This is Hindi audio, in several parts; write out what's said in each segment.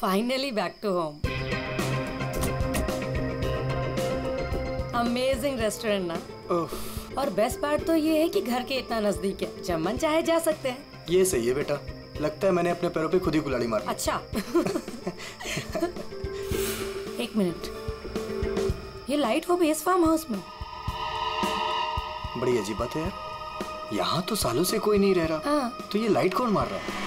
Finally back to home. Amazing restaurant ना। और बेस्ट पार्ट तो ये है कि घर के इतना नजदीक है, जब मन चाहे जा सकते हैं। ये सही है बेटा, लगता है मैंने अपने पैरों पे खुद ही कुल्हाड़ी मार दी। अच्छा। एक मिनट, ये लाइट वो भी इस फार्म हाउस में? बड़ी अजीब बात है यार, यहाँ तो सालों से कोई नहीं रह रहा। हाँ। तो ये लाइट कौन मार रहा है?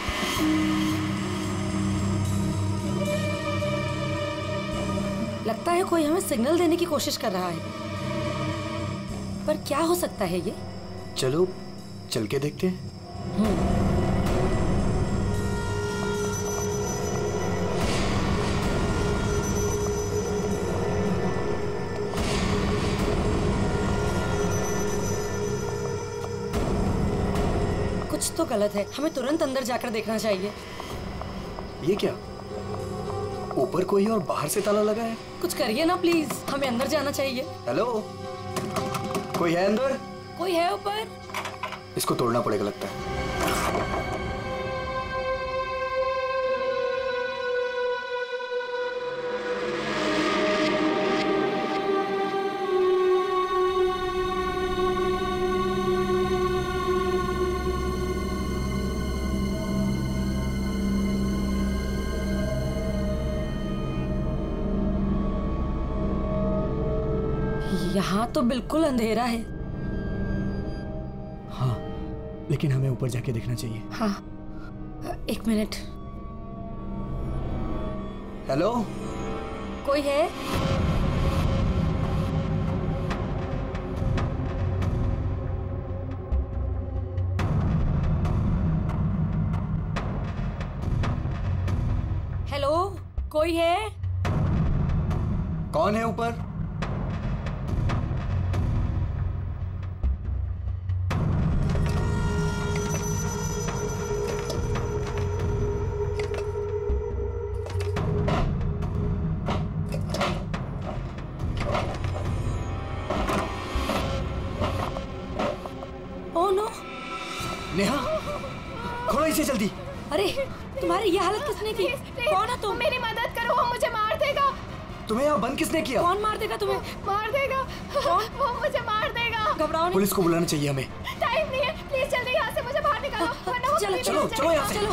लगता है कोई हमें सिग्नल देने की कोशिश कर रहा है, पर क्या हो सकता है ये? चलो चल के देखते हैं। कुछ तो गलत है, हमें तुरंत अंदर जाकर देखना चाहिए। ये क्या, ऊपर कोई और बाहर से ताला लगा है? कुछ करिए ना प्लीज, हमें अंदर जाना चाहिए। हेलो, कोई है अंदर? कोई है ऊपर? इसको तोड़ना पड़ेगा लगता है। यहाँ तो बिल्कुल अंधेरा है। हाँ, लेकिन हमें ऊपर जाके देखना चाहिए। हाँ, एक मिनट। हेलो, कोई है? हेलो, कोई है? कौन है ऊपर? नेहा, खोलो इसे जल्दी। अरे, तुम्हारी ये हालत किसने की? कौन है तुम? मेरी मदद करो, वो मुझे मार देगा। तुम्हें यहाँ बंद किसने किया? कौन मार देगा तुम्हें? मार देगा। कौन? वो मुझे मार देगा। घबराओ नहीं। पुलिस को बुलाना चाहिए हमें। टाइम नहीं है, प्लीज जल्दी यहाँ से मुझे बाहर निकालो, वरना वो चलो चलो चलो यहाँ से। चलो।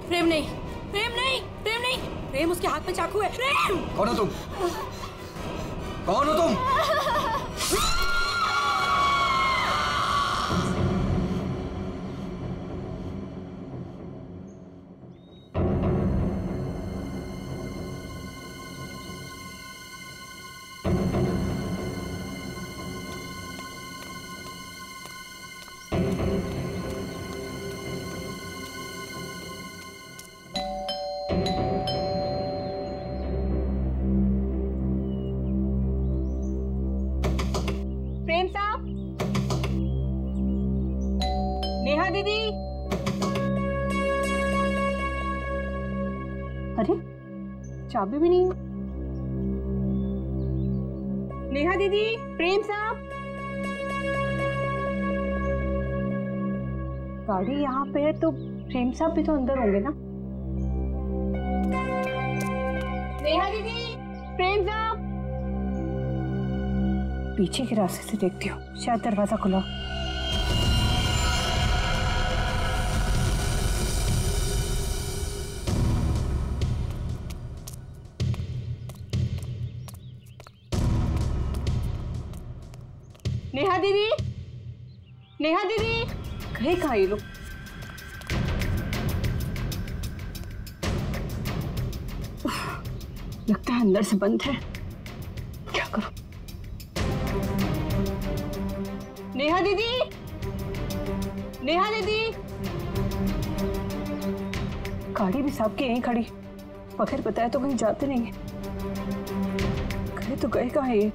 प्रेम नहीं, प्रेम नहीं, प्रेम नहीं, प्रेम उसके हाथ में चाकू है। प्रेम! कौन हो तुम? कौन हो तुम? नेहा दीदी, अरे चाबी भी नहीं। नेहा दीदी, प्रेम साहब, गाड़ी यहाँ पे है तो प्रेम साहब भी तो अंदर होंगे ना। नेहा दीदी, प्रेम साहब, पीछे के रास्ते से देखती हूँ, शायद दरवाजा खुला। नेहा दीदी, नेहा दीदी, कहीं कहाँ ये लोग? लगता है अंदर से बंद है, क्या करूं? नेहा दीदी, नेहा दीदी, गाड़ी भी साहब की यहीं खड़ी, बगैर बताए तो कहीं जाते नहीं है। गए तो गए कहाँ ये?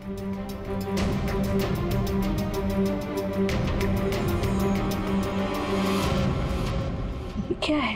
क्या है?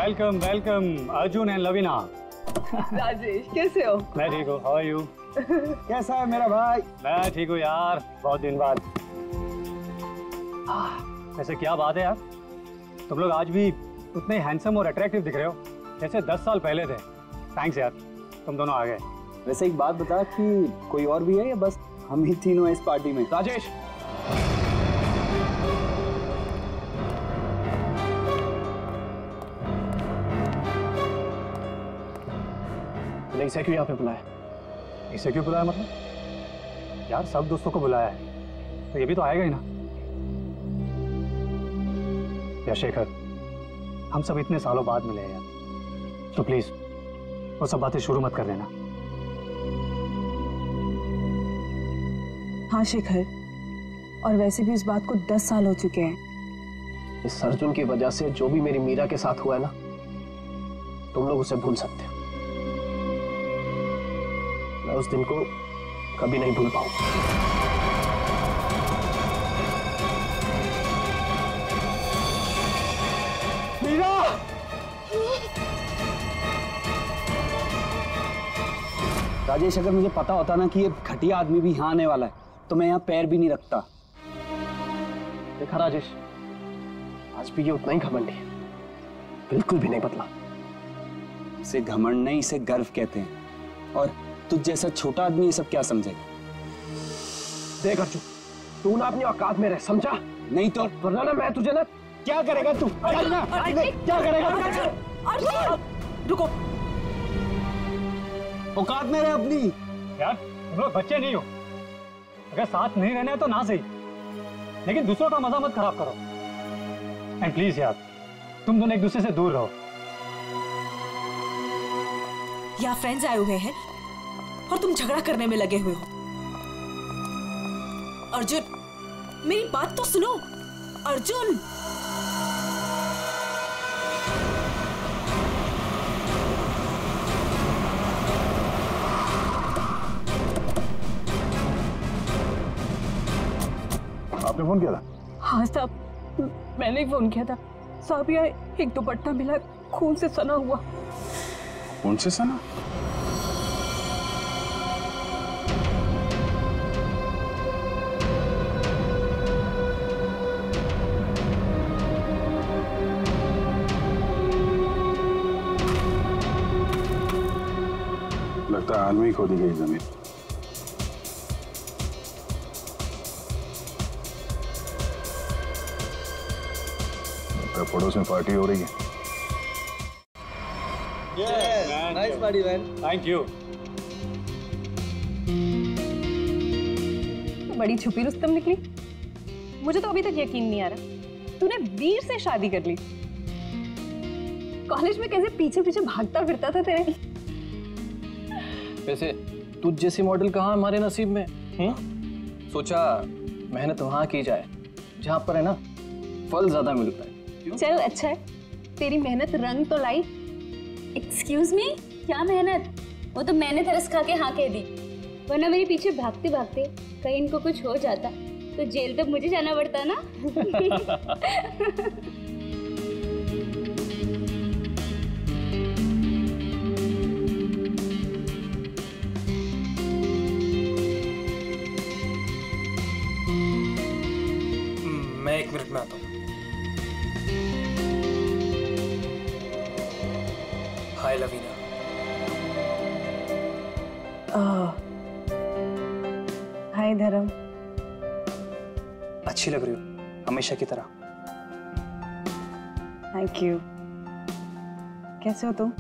Welcome welcome Arjun and Lavina. Rajesh कैसे हो? मैं ठीक हूँ, हाउ आर यू? कैसा है मेरा भाई? मैं ठीक हूँ यार, बहुत दिन बाद। वैसे क्या बात है यार, तुम लोग आज भी उतने हैंडसम और अट्रैक्टिव दिख रहे हो जैसे 10 साल पहले थे। थैंक्स यार, तुम दोनों आ गए। वैसे एक बात बता कि कोई और भी है या बस हम ही तीनों हैं इस पार्टी में? राजेश, इसे क्यों यहाँ पे बुलाया? इसे क्यों बुलाया मतलब? यार सब दोस्तों को बुलाया है तो ये भी तो आएगा ही ना। यार शेखर, हम सब इतने सालों बाद मिले हैं यार, तो प्लीज वो सब बातें शुरू मत कर देना। हाँ शेखर, और वैसे भी इस बात को 10 साल हो चुके हैं। इस अर्जुन की वजह से जो भी मेरी मीरा के साथ हुआ है ना, तुम लोग उसे भूल सकते हो। मैं उस दिन को कभी नहीं भूल पाऊंगा। मीरा! राजेश, अगर मुझे पता होता ना कि ये घटिया आदमी भी यहाँ आने वाला है तो मैं यहाँ पैर भी नहीं रखता। देखा राजेश, आज भी ये उतना ही घमंडी है, बिल्कुल भी नहीं बदला। इसे घमंड नहीं, इसे गर्व कहते हैं। और तुझ जैसा छोटा आदमी ये सब क्या समझेगा? देख अर्जुन, तू ना अपनी औकात में रह, समझा? नहीं तो वरना ना मैं तुझे ना क्या करेगा तू? क्या करेगा तू? रुको, औकात में रह अपनी। यार तुम लोग बच्चे नहीं हो, अगर साथ नहीं रहना है तो ना सही, लेकिन दूसरों का मजा मत खराब करो। एंड प्लीज यार, तुम दोनों एक दूसरे से दूर रहो। यहाँ फ्रेंड्स आए हुए हैं और तुम झगड़ा करने में लगे हुए हो। अर्जुन, मेरी बात तो सुनो। अर्जुन, आपने फोन किया था? हाँ साहब, मैंने ही फोन किया था। साहब यहाँ एक दुपट्टा मिला, खून से सना हुआ। कौन से सना? लगता है हाल में ही खोदी गई जमीन। पड़ोस में पार्टी हो रही है। Nice party man. Thank you. तो बड़ी छुपी रुस्तम निकली। मुझे तो अभी तक यकीन नहीं आ रहा तूने वीर से शादी कर ली। कॉलेज में कैसे पीछे पीछे भागता फिरता था तेरे। वैसे तुझ जैसी मॉडल कहाँ हमारे नसीब में? सोचा मेहनत वहाँ की जाए जहाँ पर है ना फल ज्यादा मिलता है। चल अच्छा है, तेरी मेहनत रंग तो लाई। एक्सक्यूज मी, क्या मेहनत? वो तो मैंने तरस खा के हाँ कह दी, वरना मेरे पीछे भागते भागते कहीं इनको कुछ हो जाता तो जेल तक मुझे जाना पड़ता ना। मैं 1 मिनट में आता हूँ। हाय लवीना। हाय धर्म। अच्छी लग रही हो हमेशा की तरह। Thank you. कैसे हो तुम?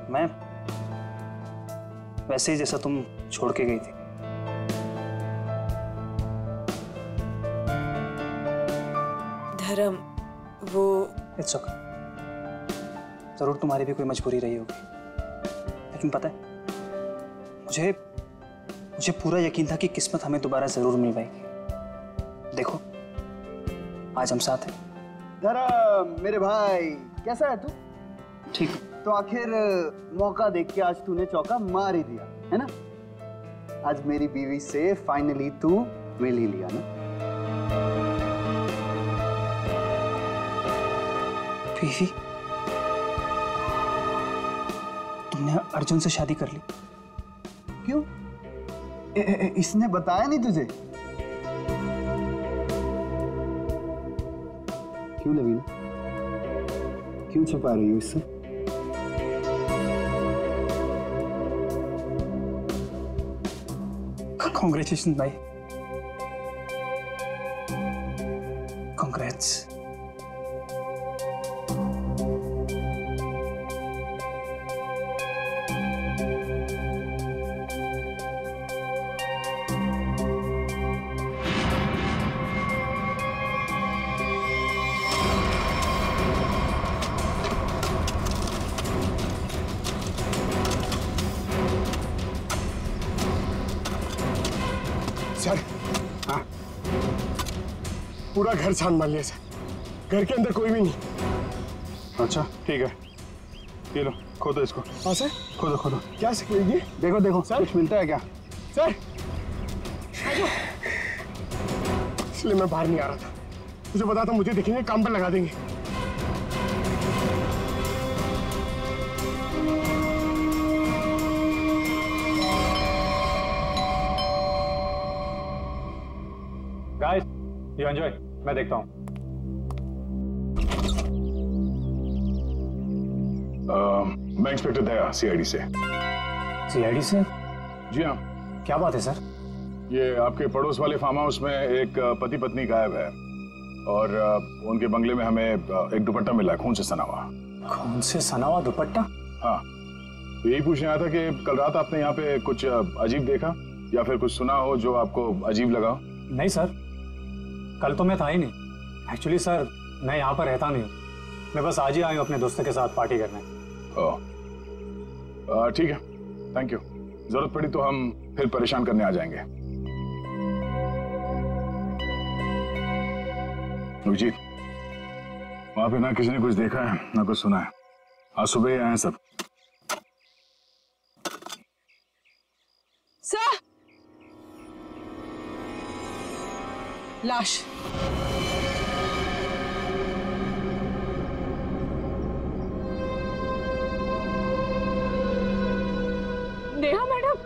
मैं वैसे ही जैसा तुम छोड़ के गई थी। धर्म, वो इट्स ओके। जरूर तुम्हारी भी कोई मजबूरी रही होगी, लेकिन पता है मुझे पूरा यकीन था कि किस्मत हमें दोबारा जरूर मिल पाएगी। देखो आज हम साथ हैं। धर्म मेरे भाई, कैसा है तू? ठीक। तो आखिर मौका देख के आज तूने चौका मार ही दिया है ना। आज मेरी बीवी से फाइनली तू मिल ही लिया ना। बीवी? तुमने अर्जुन से शादी कर ली? क्यों? इसने बताया नहीं तुझे? क्यों लवीना, क्यों छुपा रही हो इससे? कॉन्ग्रेचुलेशन भाई, कॉन्ग्रेट्स। सर, हाँ, पूरा घर छान मार लिया सर, घर के अंदर कोई भी नहीं। अच्छा ठीक है, ये लो खोदो इसको। हाँ सर, खोदो खोदो। क्या सर? ये देखो देखो सर, कुछ मिलता है क्या? सर, इसलिए मैं बाहर नहीं आ रहा था, तुझे पता था मुझे देखेंगे काम पर लगा देंगे। गाइस, यू एंजॉय, मैं देखता हूँ। मैं इंस्पेक्टर दया, सीआईडी से। सीआईडी से? जी हाँ। क्या बात है सर? ये आपके पड़ोस वाले फार्म हाउस में एक पति पत्नी गायब है और उनके बंगले में हमें एक दुपट्टा मिला है, खून से सना हुआ। खून से सना हुआ दुपट्टा? हाँ, तो यही पूछने आया था कि कल रात आपने यहाँ पे कुछ अजीब देखा या फिर कुछ सुना हो जो आपको अजीब लगा? नहीं सर, कल तो मैं था ही नहीं। एक्चुअली सर, मैं यहाँ पर रहता नहीं हूँ, मैं बस आज ही आया हूँ अपने दोस्तों के साथ पार्टी करने। ओह, ठीक है, थैंक यू। जरूरत पड़ी तो हम फिर परेशान करने आ जाएंगे। अभिजीत, वहां पे ना किसी ने कुछ देखा है ना कुछ सुना है, आज सुबह ही आए हैं सब। सर, लाश। नेहा मैडम।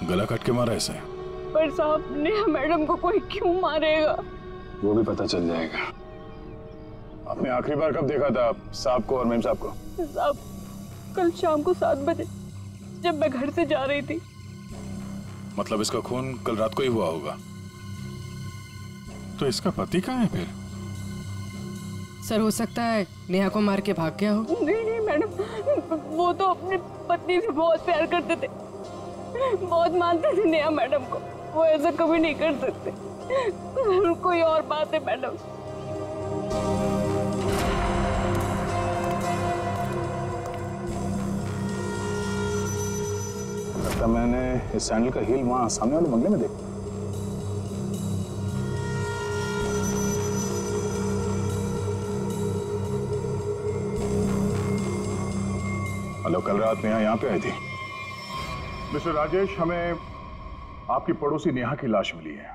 गला काट के मारा ऐसे? पर साहब, नेहा मैडम को कोई क्यों मारेगा? वो भी पता चल जाएगा। आपने आखिरी बार कब देखा था साहब को और मेम साहब को? साहब, कल शाम को 7 बजे जब मैं घर से जा रही थी। मतलब इसका खून कल रात को ही हुआ होगा। तो इसका पति कहाँ है फिर? सर, हो सकता है नेहा को मार के भाग गया हो। नहीं नहीं मैडम, वो तो अपनी पत्नी से बहुत प्यार करते थे, बहुत मानते थे नेहा मैडम को। वो ऐसा कभी नहीं कर सकते। कोई और बात है मैडम। लगता मैंने इस सैंडल का हील वहां सामने वाले बंगले में देखा। हेलो, कल रात नेहा यहाँ पे आई थी। मिस्टर राजेश, हमें आपकी पड़ोसी नेहा की लाश मिली है,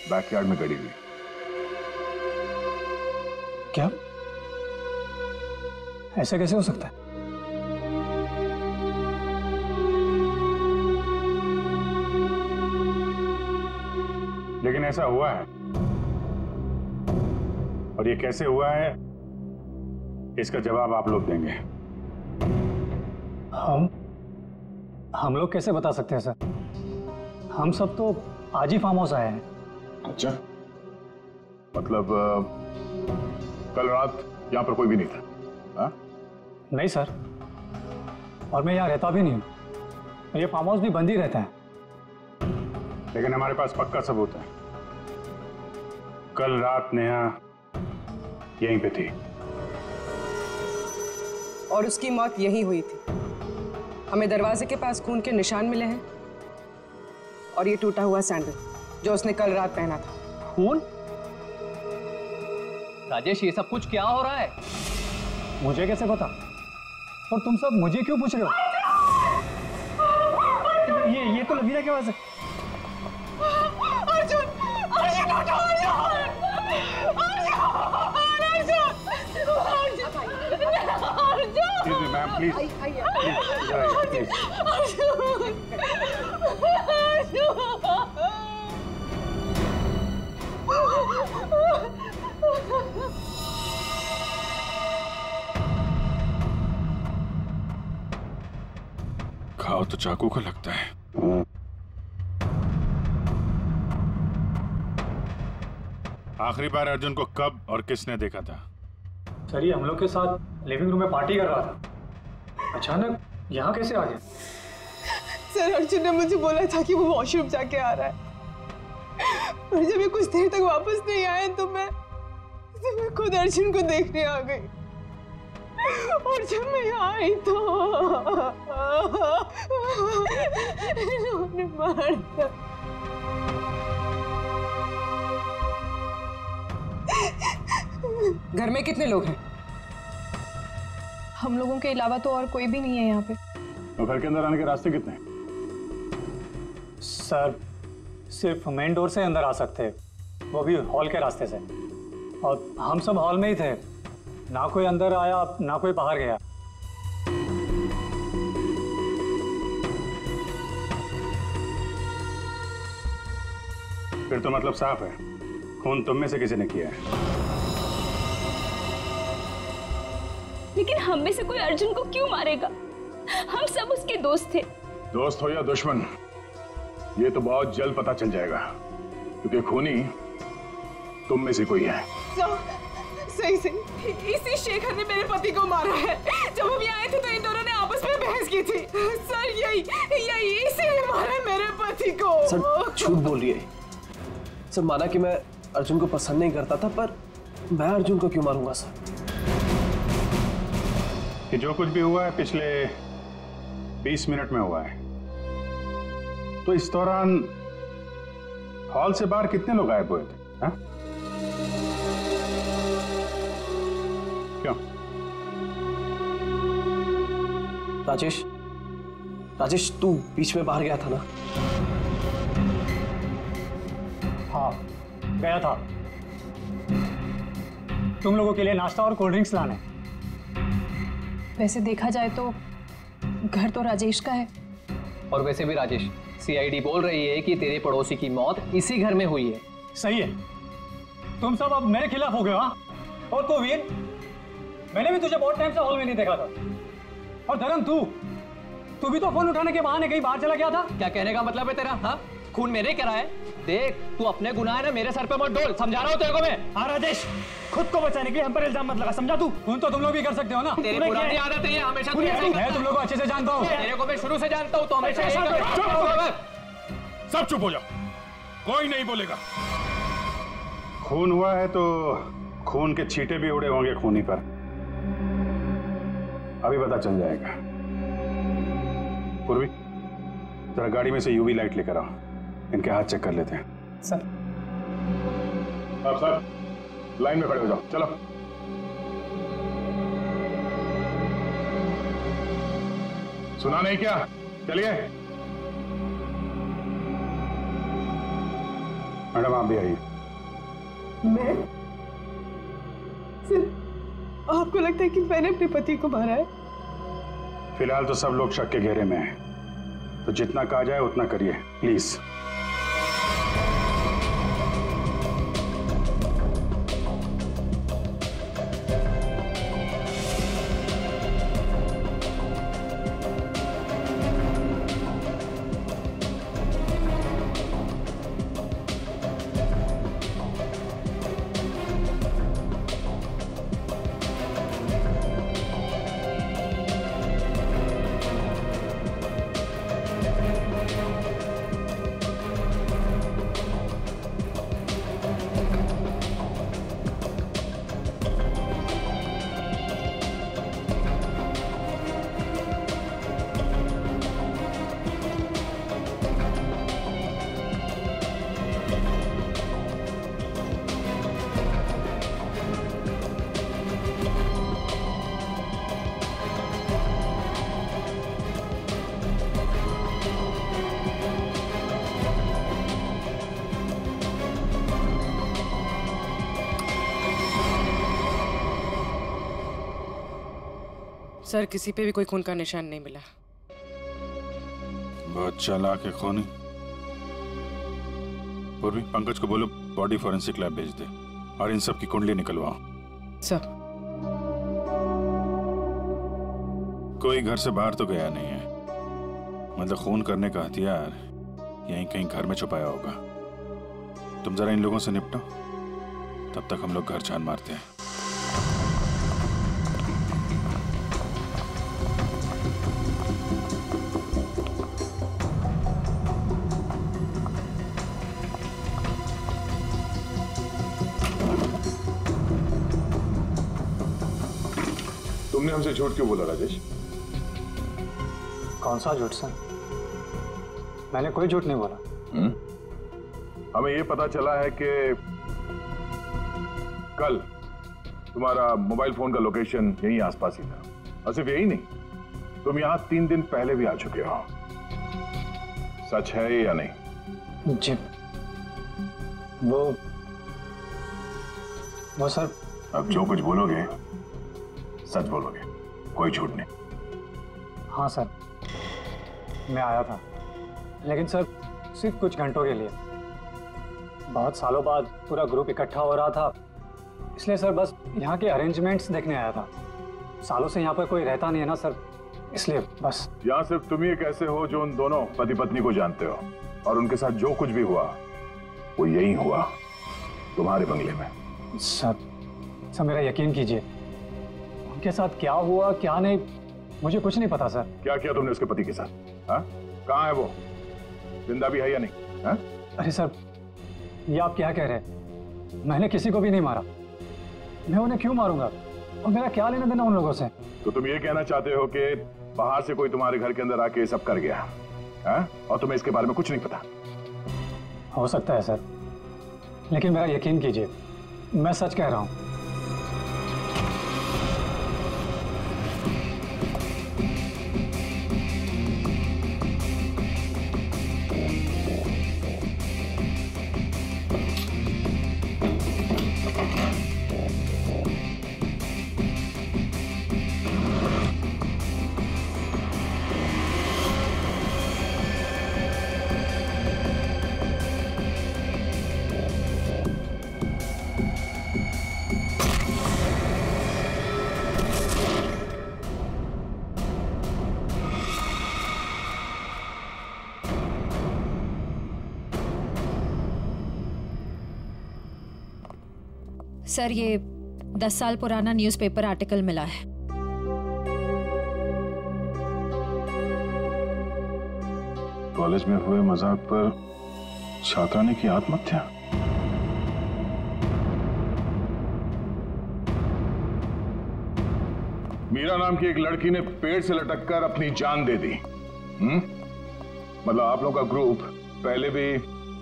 बैकयार्ड में गड़ी हुई। क्या? ऐसा कैसे हो सकता है? लेकिन ऐसा हुआ है, और ये कैसे हुआ है इसका जवाब आप लोग देंगे। हम लोग कैसे बता सकते हैं सर? हम सब तो आज ही फार्म हाउस आए हैं। अच्छा, मतलब कल रात यहाँ पर कोई भी नहीं था? हा? नहीं सर, और मैं यहाँ रहता भी नहीं हूँ। ये फार्म हाउस भी बंद ही रहता है। लेकिन हमारे पास पक्का सबूत है, कल रात नेहा यहीं पे थी और उसकी मौत यहीं हुई थी। हमें दरवाजे के पास खून के निशान मिले हैं और ये टूटा हुआ सैंडल जो उसने कल रात पहना था। खून? राजेश, ये सब कुछ क्या हो रहा है? मुझे कैसे पता? और तुम सब मुझे क्यों पूछ रहे हो? ये तो लवीना की आवाज है। अर्जुन, अर्जुन उठो, अर्जुन! मैम प्लीज खाओ तो चाकू का लगता है। आखिरी बार अर्जुन को कब और किसने देखा था? सर, ये हम लोग के साथ लिविंग रूम में पार्टी कर रहा था। अचानक यहाँ कैसे आ गया? सर, अर्जुन ने मुझे बोला था कि वो वॉशरूम जाके आ रहा है, और जब ये कुछ देर तक वापस नहीं आए तो मैं खुद अर्जुन को देखने आ गई। और जब मैं यहाँ आई तो इन्होंने मार दिया। घर में कितने लोग हैं? हम लोगों के अलावा तो और कोई भी नहीं है यहाँ पे। तो घर के अंदर आने के रास्ते कितने हैं? सर, सिर्फ मेन डोर से अंदर आ सकते हैं, वो भी हॉल के रास्ते से। और हम सब हॉल में ही थे, ना कोई अंदर आया ना कोई बाहर गया। फिर तो मतलब साफ है, खून तुम में से किसी ने किया है। लेकिन हम में से कोई अर्जुन को क्यों मारेगा? हम सब उसके दोस्त थे। दोस्त हो या दुश्मन, ये तो बहुत जल्द पता चल जाएगा, क्योंकि खूनी तुम में से कोई है। सही सही, इसी शेखर ने मेरे पति को मारा है। जब हम यहाँ आए थे तो इन दोनों ने आपस में बहस की थी। सर, यही इसीलिए मारा मेरे पति को। सर, झूठ बोल रही है। सर, माना कि मैं अर्जुन को पसंद नहीं करता था, पर मैं अर्जुन को क्यों मारूंगा सर? कि जो कुछ भी हुआ है पिछले 20 मिनट में हुआ है। तो इस दौरान हॉल से बाहर कितने लोग गायब हुए थे? हा? क्यों? राजेश, तू बीच में बाहर गया था ना? हाँ, गया था तुम लोगों के लिए नाश्ता और कोल्ड ड्रिंक्स लाने। वैसे देखा जाए तो घर तो राजेश का है। और वैसे भी राजेश, सीआईडी बोल रही है कि तेरे पड़ोसी की मौत इसी घर में हुई है। सही है, तुम सब अब मेरे खिलाफ हो गए। हाँ, और तो वीर, मैंने भी तुझे बहुत टाइम से हॉल में नहीं देखा था। और धर्म, तू भी तो फोन उठाने के बहाने कहीं बाहर चला गया था। क्या कहने का मतलब है तेरा? हाँ, खून मेरे करा है। देख, तू अपने गुनाह है ना मेरे सर पे मत डोल, समझा रहा हूँ तेरे को मैं। हाँ राजेश, खुद को बचाने के लिए हम पर इल्जाम मत लगा, समझा तू? खून तो तुम लोग भी कर सकते हो ना। तेरी पुरानी आदत है, हमेशा मैं तुम लोग को अच्छे से जानता हूँ। तेरे को मैं शुरू से जानता हूँ, तो हमेशा सब चुप हो जाओ, कोई नहीं बोलेगा। खून हुआ है तो खून के छींटे भी उड़े होंगे खूनी पर, अभी पता चल जाएगा। पूर्वी, जरा गाड़ी में से यूवी लाइट लेकर आओ, इनके हाथ चेक कर लेते हैं। सर। अब सर, लाइन में खड़े हो जाओ, चलो। सुना नहीं क्या? चलिए। मैडम, आप भी आइए। मैं? सर, आपको लगता है कि मैंने अपने पति को मारा है? फिलहाल तो सब लोग शक के घेरे में हैं, तो जितना कहा जाए उतना करिए प्लीज। सर किसी पे भी कोई खून का निशान नहीं मिला। बहुत चालाक है खूनी। पूर्वी, पंकज को बोलो बॉडी फॉरेंसिक लैब भेज दे और इन सब की कुंडली निकलवाओ। सर कोई घर से बाहर तो गया नहीं है, मतलब खून करने का हथियार यहीं कहीं घर में छुपाया होगा। तुम जरा इन लोगों से निपटो, तब तक हम लोग घर छान मारते हैं। तुमने हमसे झूठ क्यों बोला राजेश? कौन सा झूठ सर? मैंने कोई झूठ नहीं बोला। हमें ये पता चला है कि कल तुम्हारा मोबाइल फोन का लोकेशन यहीं आसपास ही था, और सिर्फ यही नहीं, तुम यहां 3 दिन पहले भी आ चुके हो। सच है या नहीं? जी वो सर। अब जो कुछ बोलोगे सच बोलोगे, कोई झूठ नहीं। हाँ सर, मैं आया था, लेकिन सर सिर्फ कुछ घंटों के लिए। बहुत सालों बाद पूरा ग्रुप इकट्ठा हो रहा था, इसलिए सर बस यहाँ के अरेंजमेंट्स देखने आया था। सालों से यहाँ पर कोई रहता नहीं है ना सर, इसलिए बस। यहाँ सिर्फ तुम ही कैसे हो जो उन दोनों पति पत्नी को जानते हो, और उनके साथ जो कुछ भी हुआ वो यही हुआ, तुम्हारे बंगले में। सर मेरा यकीन कीजिए, उनके साथ क्या हुआ क्या नहीं मुझे कुछ नहीं पता सर। क्या किया तुमने उसके पति के साथ? हाँ, कहाँ है वो? जिंदा भी है या नहीं? हाँ? अरे सर, ये आप क्या कह रहे हैं? मैंने किसी को भी नहीं मारा। मैं उन्हें क्यों मारूंगा? और मेरा क्या लेना देना उन लोगों से? तो तुम ये कहना चाहते हो कि बाहर से कोई तुम्हारे घर के अंदर आके ये सब कर गया, हाँ? और तुम्हें इसके बारे में कुछ नहीं पता? हो सकता है सर, लेकिन मेरा यकीन कीजिए, मैं सच कह रहा हूं। सर ये 10 साल पुराना न्यूज़पेपर आर्टिकल मिला है। कॉलेज में हुए मजाक पर छात्रा ने की आत्महत्या। मीरा नाम की एक लड़की ने पेड़ से लटककर अपनी जान दे दी। मतलब आप लोगों का ग्रुप पहले भी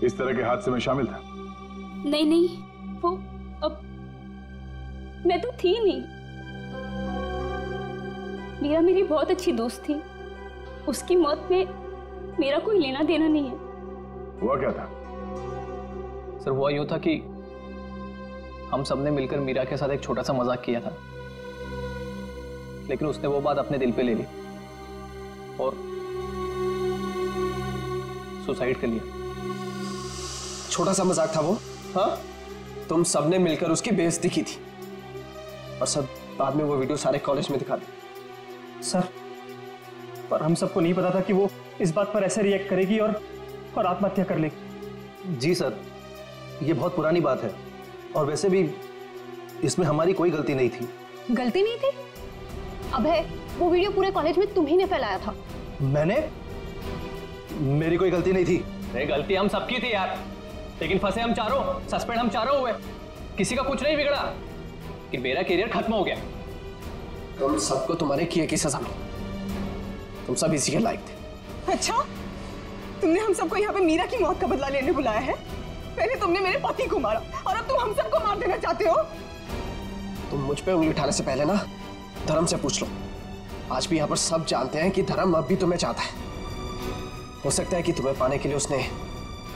इस तरह के हादसे में शामिल था? नहीं, वो अब मैं तो थी नहीं। मीरा मेरी बहुत अच्छी दोस्त थी, उसकी मौत में मेरा कोई लेना देना नहीं है। हुआ क्या था? सर हुआ यूं था कि हम सबने मिलकर मीरा के साथ एक छोटा सा मजाक किया था, लेकिन उसने वो बात अपने दिल पे ले ली और सुसाइड कर लिया। छोटा सा मजाक था वो? हाँ, तुम सबने मिलकर उसकी बेइज्जती की थी और सब बाद में वो वीडियो सारे कॉलेज में दिखा दी। सर, पर हम सबको नहीं पता था कि वो इस बात पर ऐसे रिएक्ट करेगी और आत्महत्या कर लेगी। जी सर, ये बहुत पुरानी बात है और वैसे भी इसमें हमारी कोई गलती नहीं थी। गलती नहीं थी? अबे, वो वीडियो पूरे कॉलेज में तुम्ही ने फैलाया था। मैंने? मेरी कोई गलती नहीं थी। नहीं, गलती हम सबकी थी यार, लेकिन फंसे हम चारों, सस्पेंड हम चारों हुए। किसी का कुछ नहीं बिगड़ा कि मेरा करियर खत्म हो गया। तुम सबको तुम्हारे किए की सजा मिली। तुम सब इसी के लायक थे। अच्छा, तुमने हम सबको यहाँ पे मीरा की मौत का बदला लेने बुलाया है? पहले तुमने मेरे पति को मारा और अब तुम हम सबको मार देना चाहते हो? तुम मुझ पे उंगली उठाने से पहले ना धर्म से पूछ लो। आज भी यहाँ पर सब जानते हैं कि धर्म अब भी तुम्हें चाहता है। हो सकता है कि तुम्हें पाने के लिए उसने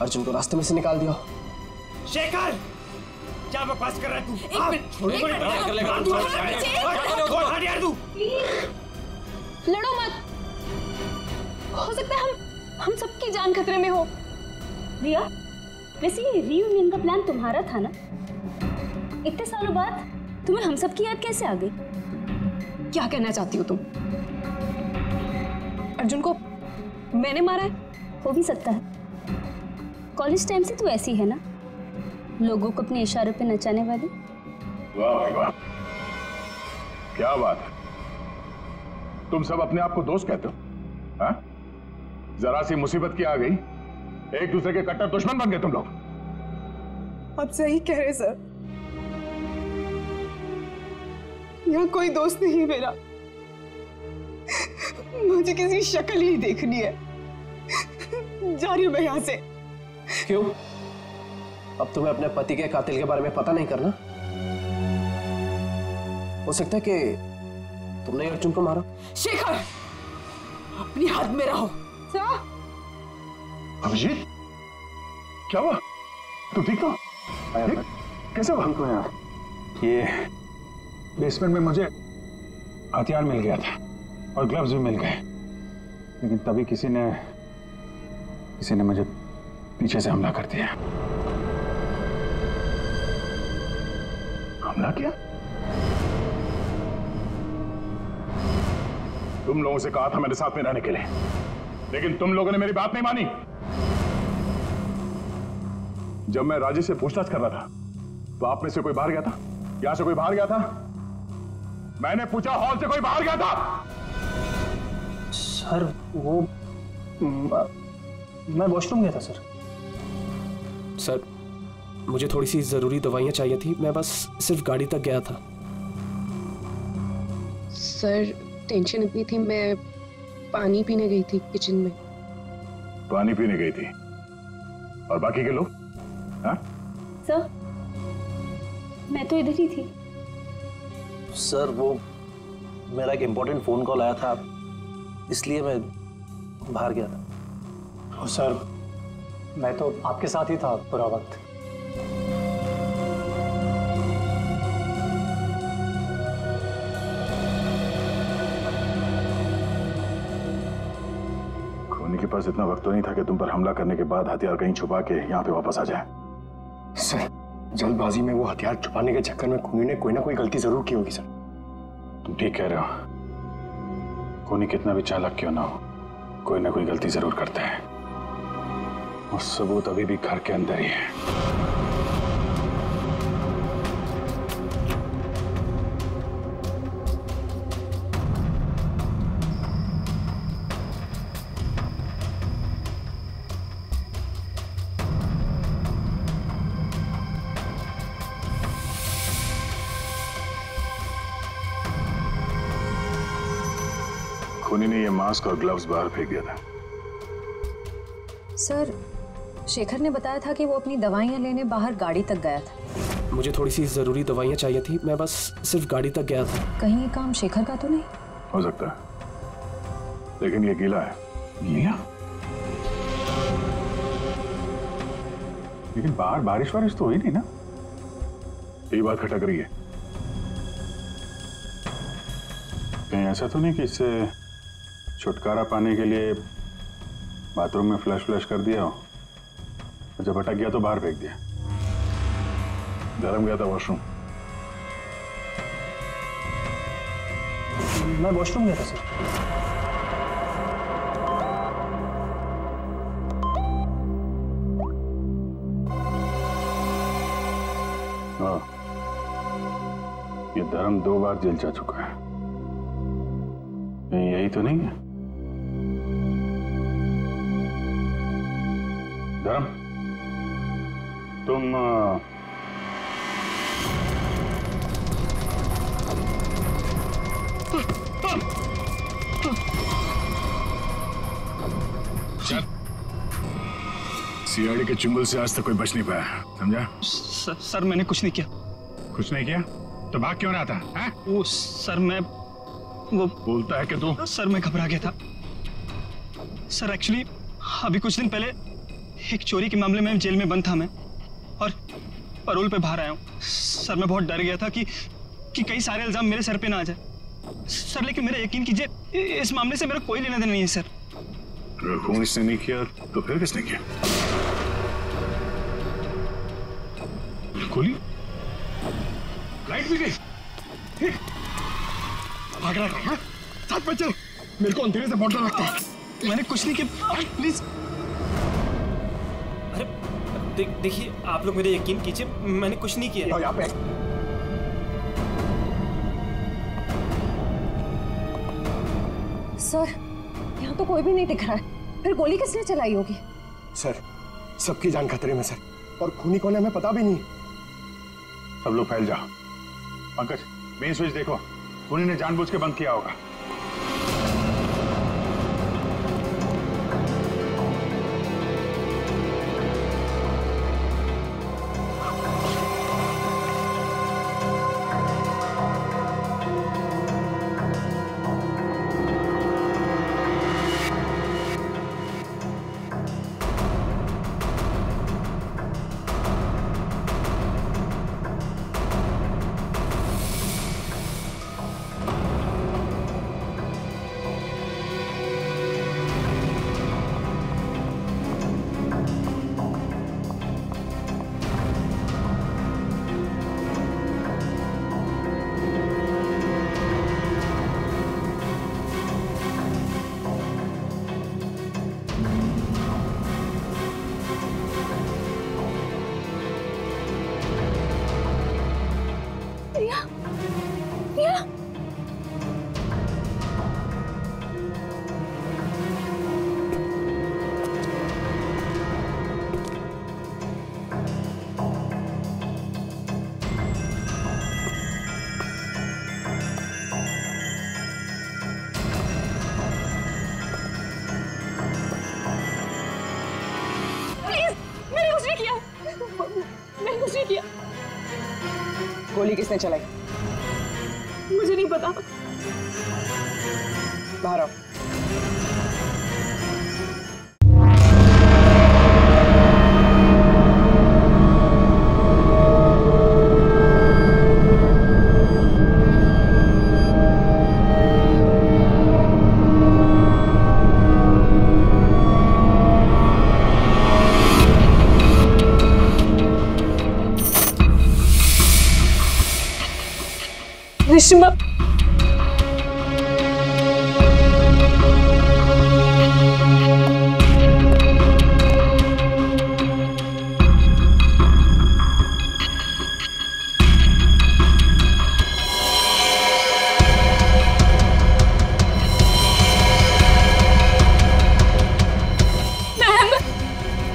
अर्जुन को रास्ते में से निकाल दिया। शेखर, क्या बकवास कर रहा है तू? लड़ो मत। हो सकता है हम सबकी जान खतरे में हो। रिया, वैसे ये रीयूनियन का प्लान तुम्हारा था ना? इतने सालों बाद तुम्हें हम सब की याद कैसे आ गई? क्या कहना चाहती हो तुम? अर्जुन को मैंने मारा है? हो भी सकता है। कॉलेज टाइम से तू ऐसी है ना, लोगों को अपने इशारों पे नचाने वाली। वाह भाई वाह, क्या बात है। तुम सब अपने आप को दोस्त कहते हो? हाँ? जरा सी मुसीबत की आ गई, एक दूसरे के कट्टर दुश्मन बन गए तुम लोग। आप सही कह रहे सर, यहाँ कोई दोस्त नहीं है मेरा। मुझे किसी शक्ल ही देखनी है। जा रही हूं मैं यहाँ से। क्यों? अब तुम्हें अपने पति के कातिल के बारे में पता नहीं करना? हो सकता है कि तुमने अर्जुन को मारा। शेखर, अपनी हद में रहो। अभिजीत, क्या हुआ? तू ठीक हो? कैसे हुआ? ठीक हो यार। ये बेसमेंट में मुझे हथियार मिल गया था और ग्लव्स भी मिल गए, लेकिन तभी किसी ने मुझे पीछे से हमला कर दिया। हमला किया? तुम लोगों से कहा था मेरे साथ में रहने के लिए, लेकिन तुम लोगों ने मेरी बात नहीं मानी। जब मैं राजेश से पूछताछ कर रहा था तो आप में से कोई बाहर गया था? यहां से कोई बाहर गया था? मैंने पूछा, हॉल से कोई बाहर गया था? सर वो मैं वॉशरूम गया था सर। सर, मुझे थोड़ी सी जरूरी दवाइयां चाहिए थी, मैं बस सिर्फ गाड़ी तक गया था। सर टेंशन इतनी थी, मैं पानी पीने गई थी किचन में। पानी पीने गई थी? और बाकी के लोग? हाँ? सर, मैं तो इधर ही थी। सर वो मेरा एक इम्पोर्टेंट फोन कॉल आया था, इसलिए मैं बाहर गया था। ओ सर, मैं तो आपके साथ ही था पूरा वक्त। खूनी के पास इतना वक्त तो नहीं था कि तुम पर हमला करने के बाद हथियार कहीं छुपा के यहाँ पे वापस आ जाए। सर, जल्दबाजी में वो हथियार छुपाने के चक्कर में खूनी ने कोई ना कोई गलती जरूर की होगी सर। तुम ठीक कह रहे हो। खूनी कितना भी चालाक क्यों ना हो, कोई ना कोई गलती जरूर करता है, और सबूत अभी भी घर के अंदर ही है। खूनी ने ये मास्क और ग्लव्स बाहर फेंक दिया था। सर, शेखर ने बताया था कि वो अपनी दवाइयां लेने बाहर गाड़ी तक गया था। मुझे थोड़ी सी जरूरी दवाइयां चाहिए थी, मैं बस सिर्फ गाड़ी तक गया था। कहीं ये काम शेखर का तो नहीं? हो सकता है, लेकिन ये गीला है। गीला? लेकिन बाहर बारिश तो हुई नहीं ना? ये बात खटक रही है। कहीं ऐसा तो नहीं कि इससे छुटकारा पाने के लिए बाथरूम में फ्लश कर दिया हो, जब अटक गया तो बाहर फेंक दिया? धर्म गया था वॉशरूम? मैं वॉशरूम गया था सर। हाँ, ये धर्म 2 बार जेल जा चुका है। यही तो नहीं है? धर्म, तुम सीआईडी के चुंगल से आज तक कोई बच नहीं पाया, समझा? सर मैंने कुछ नहीं किया। कुछ नहीं किया तो भाग क्यों रहा था? हैं? वो सर मैं वो बोलता है कि तू? सर मैं घबरा गया था सर। एक्चुअली अभी कुछ दिन पहले एक चोरी के मामले में जेल में बंद था मैं, और परोल पे बाहर आया हूँ। सर मैं बहुत डर गया था कि कई सारे इल्जाम मेरे सर पे ना आ जाए। सर लेकिन मेरा यकीन कीजिए, इस मामले से मेरा कोई लेना देना नहीं है सर। खून इसने नहीं किया तो फिर किसने किया? गोली? लाइट भी गई। भाग रहा है, साथ में चल। मेरे को अंधेरे से बहुत डर लगता है। मैंने कुछ नहीं किया, प्लीज। अरे देखिए, आप लोग मेरे यकीन कीजिए, मैंने कुछ नहीं किया। यहाँ पे सर, यहाँ तो कोई भी नहीं दिख रहा है, फिर गोली किसने चलाई होगी? सर, सबकी जान खतरे में सर, और खूनी कौन है हमें पता भी नहीं। सब लोग फैल जाओ। पंकज, मेन स्विच देखो, खूनी ने जानबूझ के बंद किया होगा। गोली किसने चलाई? मुझे नहीं पता। बाहर आओ। रिश्मा,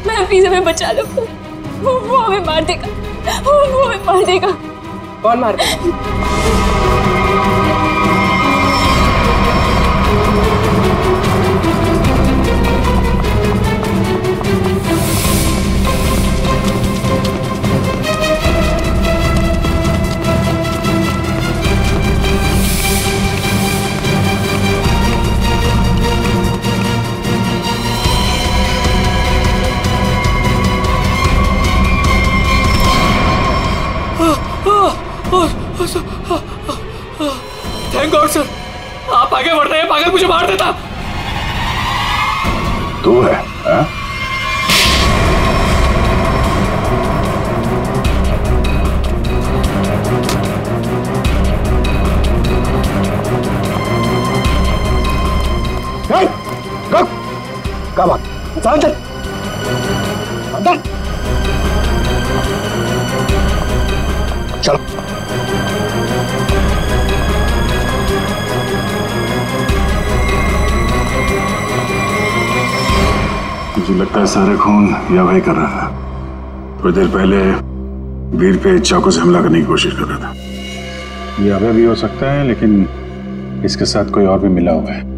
मैम प्लीज हमें बचा लो। वो हमें मार देगा, वो हमें मार देगा। कौन मार देगा? थैंक गॉड सर, आप आगे बढ़ रहे हैं। पागल मुझे मार देता। तू है हाँ? क्या बात? अंदर अंदर चलो। मुझे लगता है सारा खून यह भाई कर रहा था। थोड़ी देर पहले वीर पे चाकू से हमला करने की कोशिश कर रहा था। ये अभय भी हो सकता है, लेकिन इसके साथ कोई और भी मिला हुआ है।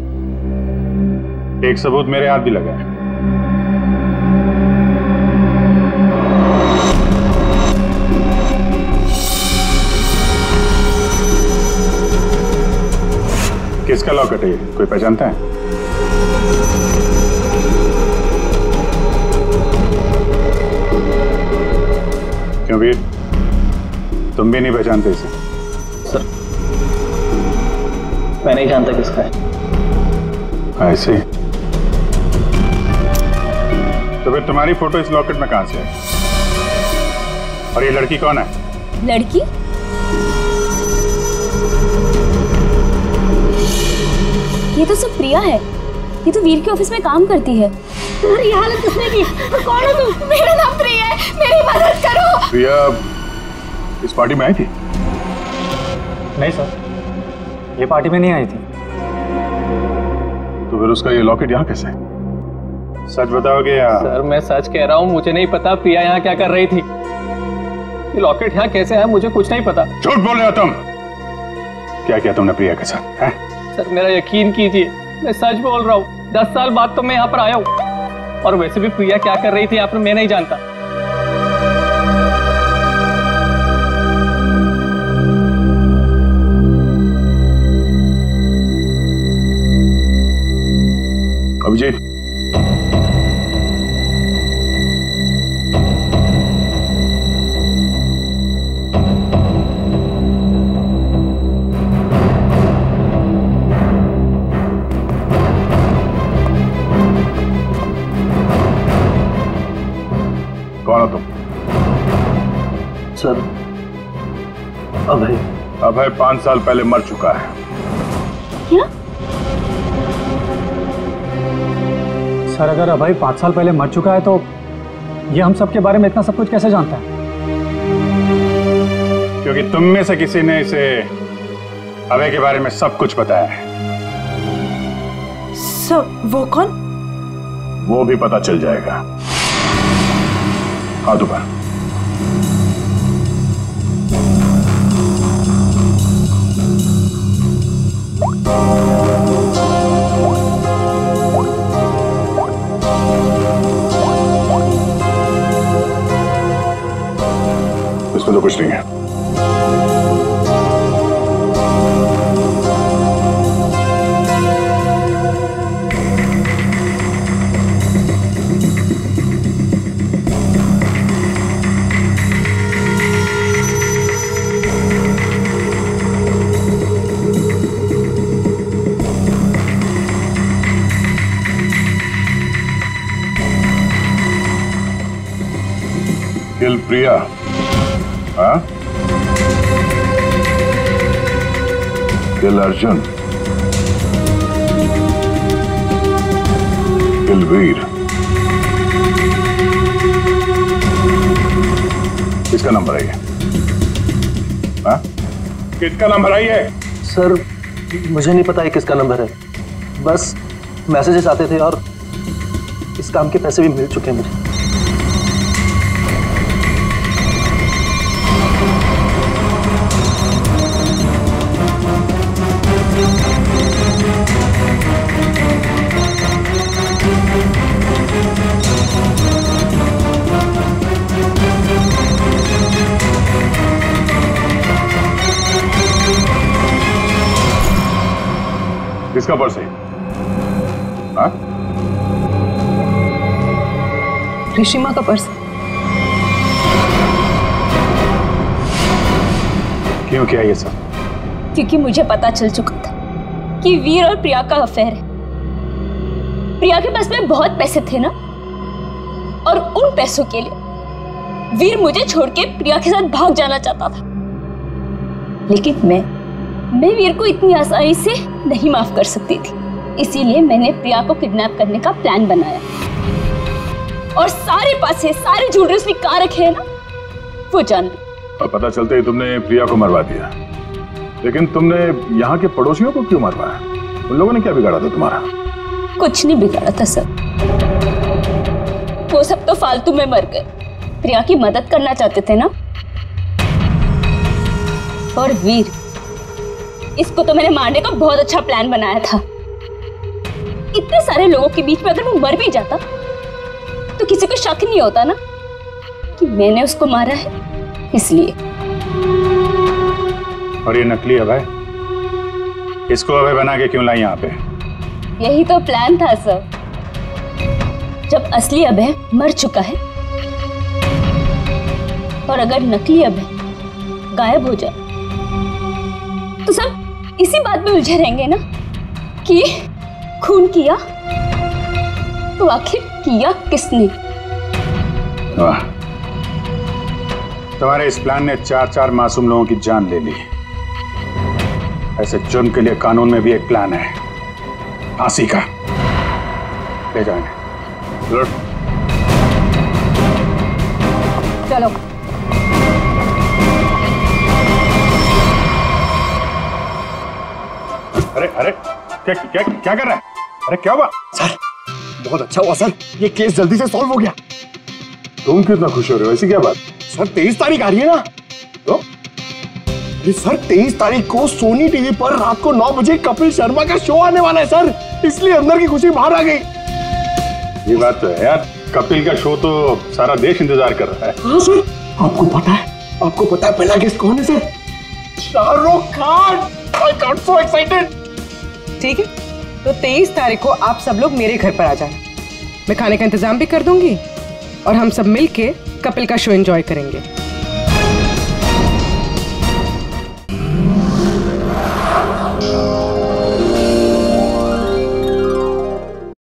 एक सबूत मेरे हाथ भी लगा है। किसका लॉकेट है ये? कोई पहचानता है? क्यों वीर, तुम भी नहीं पहचानते इसे? सर मैं नहीं जानता किसका है। ऐसे तो फिर तुम्हारी फोटो इस लॉकेट में कहां से है? और ये लड़की कौन है? लड़की? ये तो सब प्रिया है। ये तो वीर के ऑफिस में काम करती है। तुम्हारी हालत किसने की? कौन हो तुम? मेरा नाम प्रिया है, मेरी मदद करो। प्रिया इस पार्टी में आई थी? नहीं सर, ये पार्टी में नहीं आई थी। तो फिर उसका ये लॉकेट यहाँ कैसे है? सच बताओगे या? सर मैं सच कह रहा हूँ, मुझे नहीं पता प्रिया यहाँ क्या कर रही थी। ये लॉकेट यहाँ कैसे है मुझे कुछ नहीं पता। झूठ बोल रहे हो तुम। क्या किया तुमने प्रिया के साथ? है? सर मेरा यकीन कीजिए, मैं सच बोल रहा हूँ। 10 साल बाद तो मैं यहाँ पर आया हूँ। और वैसे भी प्रिया क्या कर रही थी यहाँ पर मैं नहीं जानता। अभिजीत, कौन हो तुम? सर अभय। अभय 5 साल पहले मर चुका है। क्या? सर अगर अभय 5 साल पहले मर चुका है तो ये हम सब के बारे में इतना सब कुछ कैसे जानता है? क्योंकि तुम में से किसी ने इसे अभय के बारे में सब कुछ बताया है। सब? वो कौन? वो भी पता चल जाएगा। हाथ ऊपर। इसमें तो कुछ नहीं है। किल प्रिया, हाँ? किल अर्जुन, किल वीर। किसका नंबर है ये? हाँ? किसका नंबर है ये? सर मुझे नहीं पता है किसका नंबर है, बस मैसेजेस आते थे और इस काम के पैसे भी मिल चुके हैं मुझे। किसका पर्स है? हाँ? ऋषिमा का पर्स। क्यों किया ये सब? क्योंकि मुझे पता चल चुका था कि वीर और प्रिया का अफेयर है। प्रिया के पास में बहुत पैसे थे ना, और उन पैसों के लिए वीर मुझे छोड़ के प्रिया के साथ भाग जाना चाहता था। लेकिन मैं वीर को इतनी आसानी से नहीं माफ कर सकती थी, इसीलिए मैंने प्रिया को किडनैप करने का प्लान बनाया और सारे पैसे, सारे ज्वेलरी उसने कहाँ रखे हैं ना, वो जान ली। और पता चलते ही तुमने प्रिया को मरवा दिया, लेकिन तुमने यहाँ के पड़ोसियों को क्यों मरवाया? उन लोगों ने क्या बिगाड़ा था तुम्हारा? कुछ नहीं बिगाड़ा था सर, वो सब तो फालतू में मर गए। प्रिया की मदद करना चाहते थे ना। और वीर, इसको तो मैंने मारने का बहुत अच्छा प्लान बनाया था। इतने सारे लोगों के बीच में अगर वो मर भी जाता तो किसी को शक नहीं होता ना कि मैंने उसको मारा है, इसलिए। और ये नकली अभय, इसको अभय बना के क्यों लाई यहाँ पे? यही तो प्लान था सर। जब असली अभय मर चुका है और अगर नकली अभय गायब हो जाए तो सब इसी बात में उलझे रहेंगे ना कि खून किया तो आखिर किया किसने? वाह, तुम्हारे इस प्लान ने 4 मासूम लोगों की जान ले ली। ऐसे जुर्म के लिए कानून में भी एक प्लान है, फांसी का। ले जाएंगे। चलो। अरे अरे क्या क्या क्या कर रहा है? अरे क्या हुआ? सर बहुत अच्छा हुआ सर, ये केस जल्दी से सॉल्व हो गया। तुम कितना खुश हो रहे हो? ऐसी क्या बात? सर 23 तारीख आ रही है ना? तो सर 23 तारीख को सोनी टीवी पर रात को 9 बजे कपिल शर्मा का शो आने वाला है सर, इसलिए अंदर की खुशी बाहर आ गई। ये बात तो है यार, कपिल का शो तो सारा देश इंतजार कर रहा है। हाँ सर, आपको पता है पहला गेस्ट कौन है sir? Shahrukh Khan. I got so excited। ठीक है, तो 23 तारीख को आप सब लोग मेरे घर पर आ जाना। मैं खाने का इंतजाम भी कर दूंगी और हम सब मिलके कपिल का शो एंजॉय करेंगे।